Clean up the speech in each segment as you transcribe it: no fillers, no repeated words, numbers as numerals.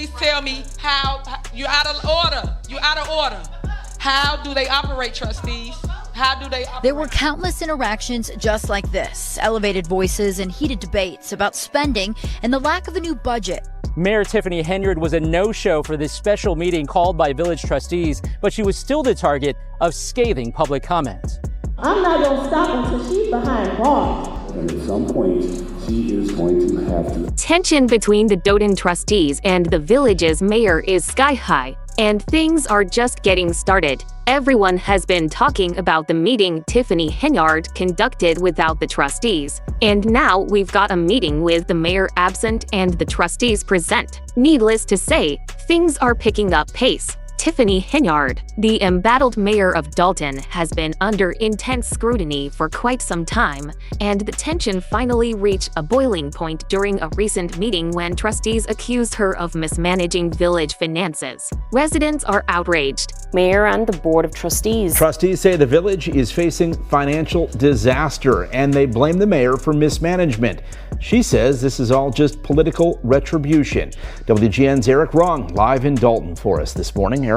please tell me how you're out of order. You're out of order. How do they operate, trustees? How do they operate? There were countless interactions just like this, elevated voices and heated debates about spending and the lack of a new budget. Mayor Tiffany Henyard was a no-show for this special meeting called by village trustees, but she was still the target of scathing public comment. I'm not going to stop until she's behind bars. And at some point, she is going to have to. Tension between the Dolton trustees and the village's mayor is sky high, and things are just getting started. Everyone has been talking about the meeting Tiffany Henyard conducted without the trustees. And now we've got a meeting with the mayor absent and the trustees present. Needless to say, things are picking up pace. Tiffany Henyard, the embattled mayor of Dolton, has been under intense scrutiny for quite some time, and the tension finally reached a boiling point during a recent meeting when trustees accused her of mismanaging village finances. Residents are outraged. Mayor and the Board of Trustees. Trustees say the village is facing financial disaster, and they blame the mayor for mismanagement. She says this is all just political retribution. WGN's Eric Rung live in Dolton for us this morning. Eric?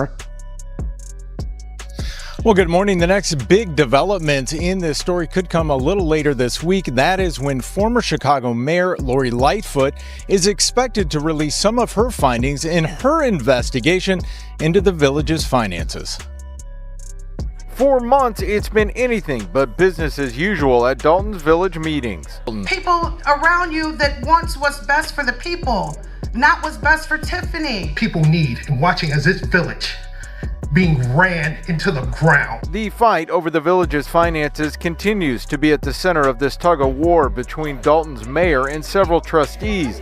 Well, good morning. The next big development in this story could come a little later this week. That is when former Chicago Mayor Lori Lightfoot is expected to release some of her findings in her investigation into the village's finances. For months, it's been anything but business as usual at Dolton's village meetings. People around you that wants what's best for the people, not what's best for Tiffany. People need, and watching as this village being ran into the ground. The fight over the village's finances continues to be at the center of this tug-of-war between Dolton's mayor and several trustees.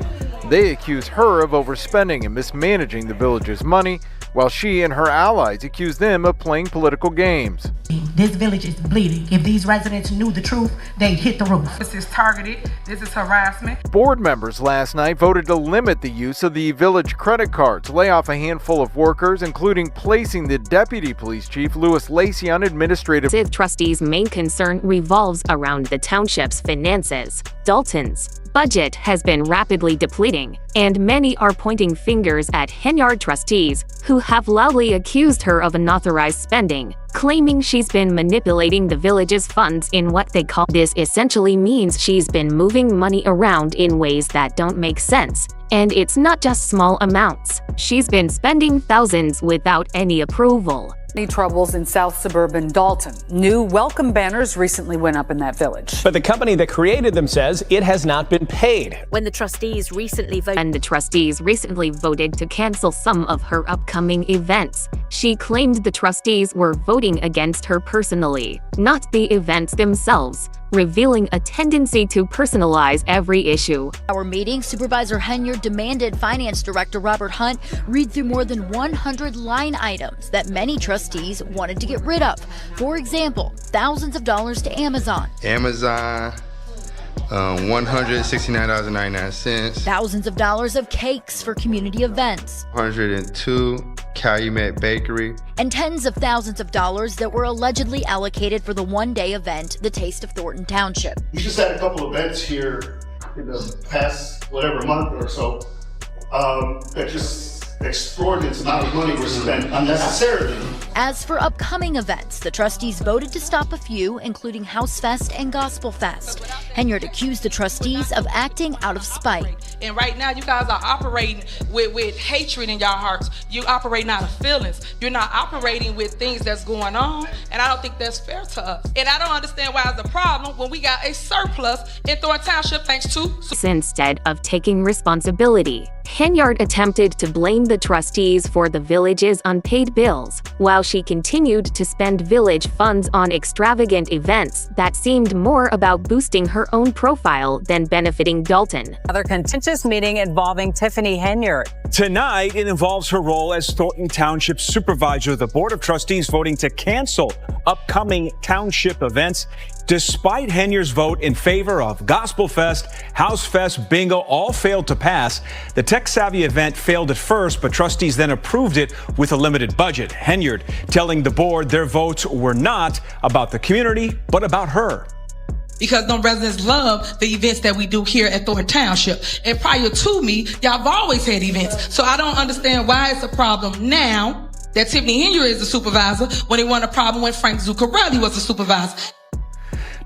They accuse her of overspending and mismanaging the village's money, while she and her allies accuse them of playing political games. This village is bleeding. If these residents knew the truth, they'd hit the roof. This is targeted. This is harassment. Board members last night voted to limit the use of the village credit cards, lay off a handful of workers, including placing the deputy police chief, Lewis Lacey, on administrative. The trustees' main concern revolves around the township's finances. Dolton's budget has been rapidly depleting, and many are pointing fingers at Henyard trustees, who have loudly accused her of unauthorized spending, claiming she's been manipulating the village's funds in what they call. This essentially means she's been moving money around in ways that don't make sense. And it's not just small amounts. She's been spending thousands without any approval. Troubles in South suburban Dolton. New welcome banners recently went up in that village. But the company that created them says it has not been paid. When the trustees recently voted to cancel some of her upcoming events, she claimed the trustees were voting against her personally, not the events themselves, revealing a tendency to personalize every issue. Our meeting, Supervisor Henyard demanded Finance Director Robert Hunt read through more than 100 line items that many trustees wanted to get rid of. For example, thousands of dollars to Amazon. $169.99. Thousands of dollars of cakes for community events. 102 Calumet Bakery. And tens of thousands of dollars that were allegedly allocated for the one-day event, the Taste of Thornton Township. We just had a couple events here in the past, month or so, that just extraordinary amount of money was spent unnecessarily. As for upcoming events, the trustees voted to stop a few, including House Fest and Gospel Fest. Henyard accused the trustees of acting out of spite. And right now, you guys are operating with hatred in your hearts. You're operating out of feelings. You're not operating with things that's going on, and I don't think that's fair to us. And I don't understand why it's a problem when we got a surplus in Thornton Township thanks to. Instead of taking responsibility, Henyard attempted to blame the trustees for the village's unpaid bills, while she continued to spend village funds on extravagant events that seemed more about boosting her own profile than benefiting Dolton. Another contentious meeting involving Tiffany Henyard. Tonight, it involves her role as Thornton Township Supervisor. The Board of Trustees voting to cancel upcoming township events. Despite Henyard's vote in favor of Gospel Fest, House Fest, Bingo all failed to pass. The tech-savvy event failed at first, but trustees then approved it with a limited budget. Henyard telling the board their votes were not about the community, but about her. because them residents love the events that we do here at Thornton Township. And prior to me, y'all have always had events. So I don't understand why it's a problem now that Tiffany Henyard is the supervisor when it wasn't a problem when Frank Zuccarelli was the supervisor.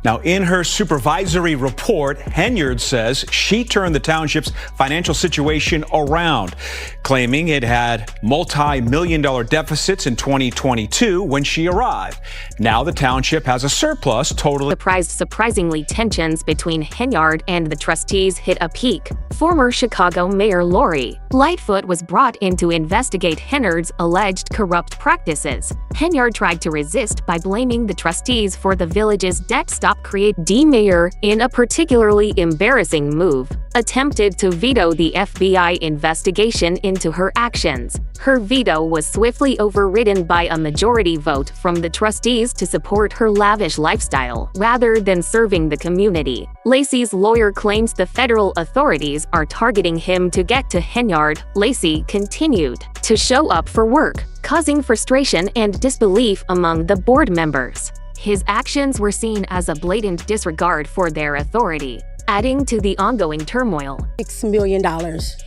Now, in her supervisory report, Henyard says she turned the township's financial situation around, claiming it had multi-million-dollar deficits in 2022 when she arrived. Now the township has a surplus totaling. Surprisingly, tensions between Henyard and the trustees hit a peak. Former Chicago Mayor Lori Lightfoot was brought in to investigate Henyard's alleged corrupt practices. Henyard tried to resist by blaming the trustees for the village's debt stop create. The mayor, in a particularly embarrassing move, attempted to veto the FBI investigation into her actions. Her veto was swiftly overridden by a majority vote from the trustees to support her lavish lifestyle rather than serving the community. Lacey's lawyer claims the federal authorities are targeting him to get to Henyard. Lacey continued to show up for work, causing frustration and disbelief among the board members. His actions were seen as a blatant disregard for their authority, adding to the ongoing turmoil. $6 million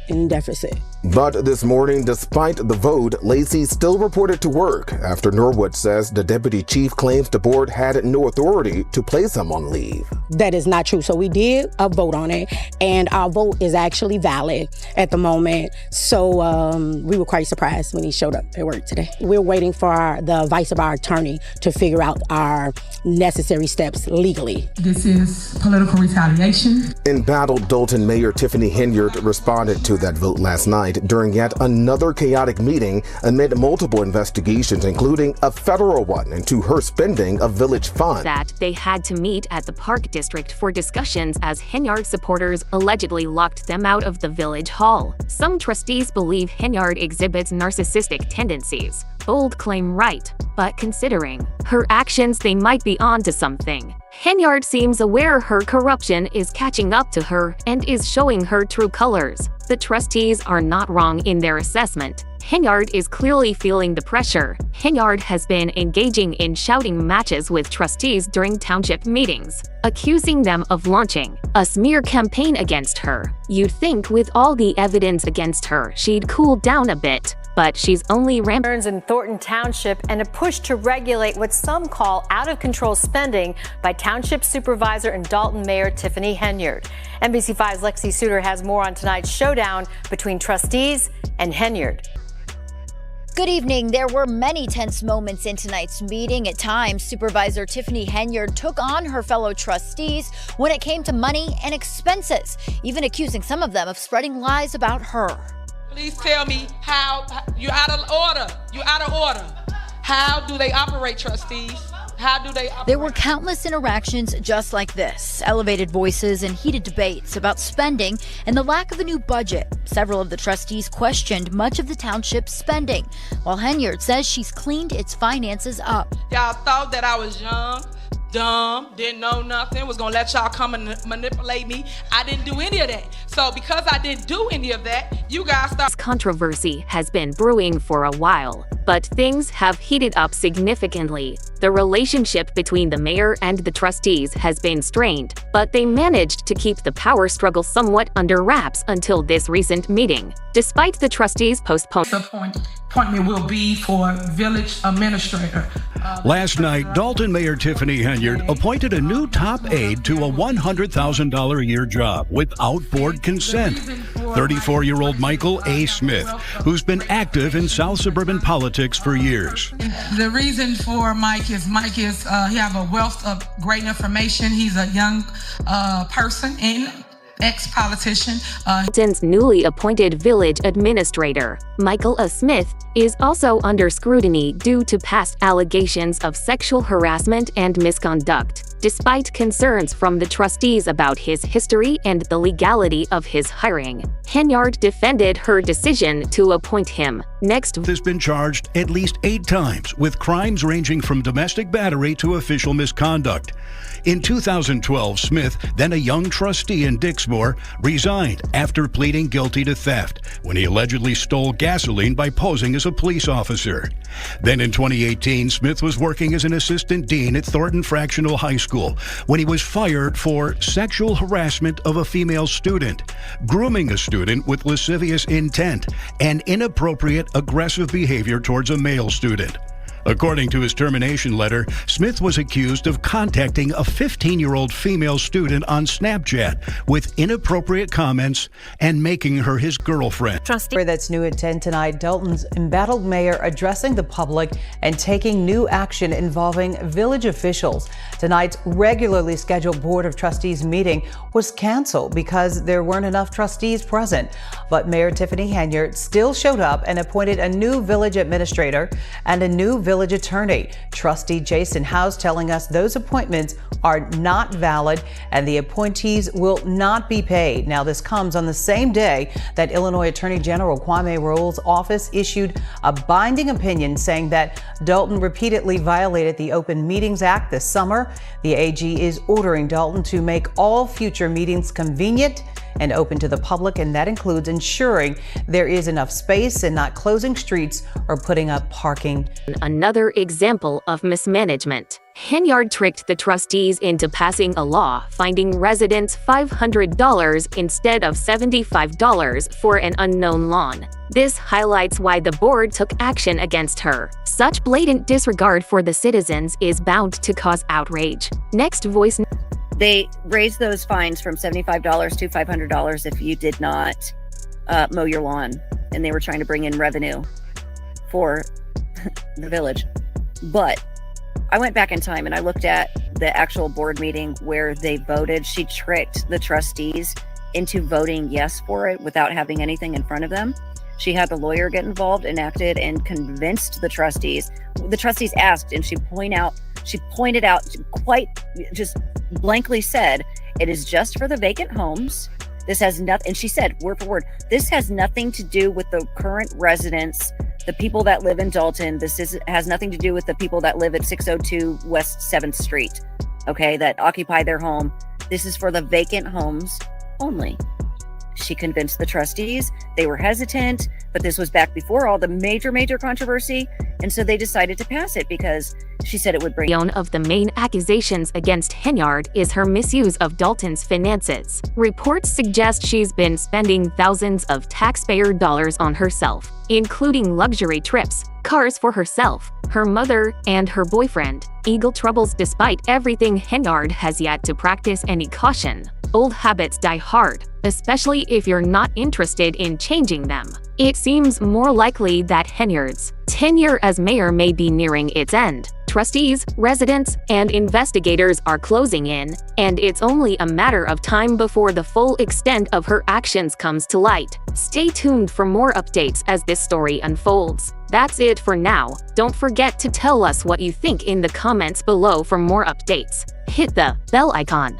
in deficit. But this morning, despite the vote, Lacey still reported to work after Norwood says the deputy chief claims the board had no authority to place him on leave. That is not true. So we did a vote on it, and our vote is actually valid at the moment. So we were quite surprised when he showed up at work today. We're waiting for the advice of our attorney to figure out our necessary steps legally. This is political retaliation. Embattled Dalton Mayor Tiffany Henyard responded to that vote last night during yet another chaotic meeting amid multiple investigations, including a federal one into her spending of village funds. That they had to meet at the Park District for discussions as Henyard supporters allegedly locked them out of the village hall. Some trustees believe Henyard exhibits narcissistic tendencies. Bold claim right, but considering her actions, they might be onto something. Henyard seems aware her corruption is catching up to her and is showing her true colors. The trustees are not wrong in their assessment. Henyard is clearly feeling the pressure. Henyard has been engaging in shouting matches with trustees during township meetings, accusing them of launching a smear campaign against her. You'd think with all the evidence against her, she'd cool down a bit. But she's only concerns in Thornton Township and a push to regulate what some call out-of-control spending by Township Supervisor and Dalton Mayor Tiffany Henyard. NBC5's Lexi Suter has more on tonight's showdown between trustees and Henyard. Good evening. There were many tense moments in tonight's meeting. At times, Supervisor Tiffany Henyard took on her fellow trustees when it came to money and expenses, even accusing some of them of spreading lies about her. Please tell me how you're out of order. You're out of order. How do they operate, trustees? How do they operate? There were countless interactions just like this, elevated voices and heated debates about spending and the lack of a new budget. Several of the trustees questioned much of the township's spending, while Henyard says she's cleaned its finances up. Y'all thought that I was young, dumb, didn't know nothing, was gonna let y'all come and manipulate me. I didn't do any of that. So because I didn't do any of that, you guys thought. This controversy has been brewing for a while, but things have heated up significantly. The relationship between the mayor and the trustees has been strained, but they managed to keep the power struggle somewhat under wraps until this recent meeting. Despite the trustees' appointment will be for village administrator. Last night, Dalton Mayor Tiffany Henyard appointed a new top aide to a $100,000 a year job without board consent. 34-year-old Michael A. Smith, who's been active in South suburban politics for years. The reason for Mike is he have a wealth of great information. He's a young person and ex-politician. Dalton's newly appointed village administrator, Michael A. Smith, is also under scrutiny due to past allegations of sexual harassment and misconduct, despite concerns from the trustees about his history and the legality of his hiring. Henyard defended her decision to appoint him. Next, has been charged at least 8 times with crimes ranging from domestic battery to official misconduct. In 2012, Smith, then a young trustee in Dixmoor, resigned after pleading guilty to theft when he allegedly stole gasoline by posing as a police officer. Then in 2018, Smith was working as an assistant dean at Thornton Fractional High School. school when he was fired for sexual harassment of a female student, grooming a student with lascivious intent, and inappropriate aggressive behavior towards a male student. According to his termination letter, Smith was accused of contacting a 15-year-old female student on Snapchat with inappropriate comments and making her his girlfriend. That's new at 10 tonight. Dalton's embattled mayor addressing the public and taking new action involving village officials. Tonight's regularly scheduled Board of Trustees meeting was canceled because there weren't enough trustees present. But Mayor Tiffany Henyard still showed up and appointed a new village administrator and a new village attorney. Trustee Jason House telling us those appointments are not valid and the appointees will not be paid. Now, this comes on the same day that Illinois Attorney General Kwame Raoul's office issued a binding opinion saying that Dalton repeatedly violated the Open Meetings Act this summer. The AG is ordering Dalton to make all future meetings convenient and open to the public, and that includes ensuring there is enough space and not closing streets or putting up parking. Another example of mismanagement. Henyard tricked the trustees into passing a law finding residents $500 instead of $75 for an unknown lawn. This highlights why the board took action against her. Such blatant disregard for the citizens is bound to cause outrage. Next voice. They raised those fines from $75 to $500 if you did not mow your lawn, and they were trying to bring in revenue for the village. But I went back in time and I looked at the actual board meeting where they voted. She tricked the trustees into voting yes for it without having anything in front of them. She had the lawyer get involved and acted and convinced the trustees. The trustees asked, and she pointed out quite just blankly said, it is just for the vacant homes. This has nothing, and she said word for word, this has nothing to do with the current residents, the people that live in Dalton. Has nothing to do with the people that live at 602 West 7th Street, okay, that occupy their home. This is for the vacant homes only. She convinced the trustees. They were hesitant, but this was back before all the major controversy, and so they decided to pass it because she said it would bring. One of the main accusations against Henyard is her misuse of Dalton's finances. Reports suggest she's been spending thousands of taxpayer dollars on herself, including luxury trips, cars for herself, her mother, and her boyfriend. Eagle troubles. Despite everything, Henyard has yet to practice any caution. Old habits die hard, especially if you're not interested in changing them. It seems more likely that Henyard's tenure as mayor may be nearing its end. Trustees, residents, and investigators are closing in, and it's only a matter of time before the full extent of her actions comes to light. Stay tuned for more updates as this story unfolds. That's it for now. Don't forget to tell us what you think in the comments below for more updates. Hit the bell icon.